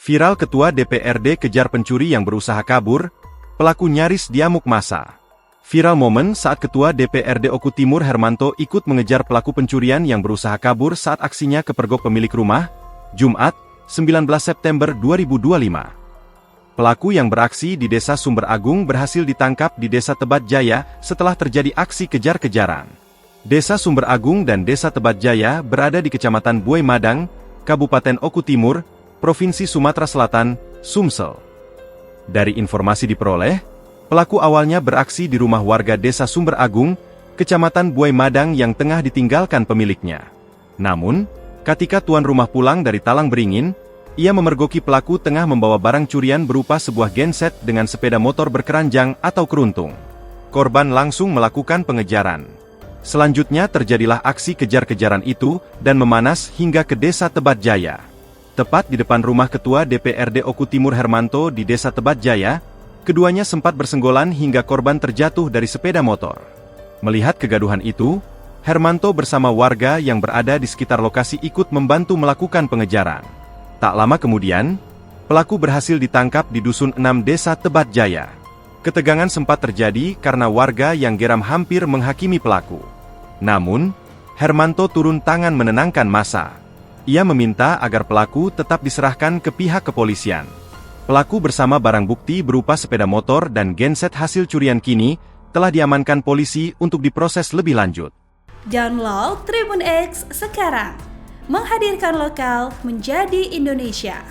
Viral Ketua DPRD kejar pencuri yang berusaha kabur, pelaku nyaris diamuk massa. Viral momen saat Ketua DPRD Oku Timur Hermanto ikut mengejar pelaku pencurian yang berusaha kabur saat aksinya kepergok pemilik rumah, Jumat, 19 September 2025. Pelaku yang beraksi di Desa Sumber Agung berhasil ditangkap di Desa Tebat Jaya setelah terjadi aksi kejar-kejaran. Desa Sumber Agung dan Desa Tebat Jaya berada di Kecamatan Buai Madang, Kabupaten Oku Timur, Provinsi Sumatera Selatan, Sumsel. Dari informasi diperoleh, pelaku awalnya beraksi di rumah warga Desa Sumber Agung, Kecamatan Buai Madang yang tengah ditinggalkan pemiliknya. Namun, ketika tuan rumah pulang dari Talang Beringin, ia memergoki pelaku tengah membawa barang curian berupa sebuah genset dengan sepeda motor berkeranjang atau keruntung. Korban langsung melakukan pengejaran. Selanjutnya terjadilah aksi kejar-kejaran itu dan memanas hingga ke Desa Tebat Jaya. Tepat di depan rumah Ketua DPRD Oku Timur Hermanto di Desa Tebat Jaya, keduanya sempat bersenggolan hingga korban terjatuh dari sepeda motor. Melihat kegaduhan itu, Hermanto bersama warga yang berada di sekitar lokasi ikut membantu melakukan pengejaran. Tak lama kemudian, pelaku berhasil ditangkap di Dusun 6 Desa Tebat Jaya. Ketegangan sempat terjadi karena warga yang geram hampir menghakimi pelaku. Namun, Hermanto turun tangan menenangkan massa. Ia meminta agar pelaku tetap diserahkan ke pihak kepolisian. Pelaku bersama barang bukti berupa sepeda motor dan genset hasil curian kini telah diamankan polisi untuk diproses lebih lanjut. Download Tribun X sekarang, menghadirkan lokal menjadi Indonesia.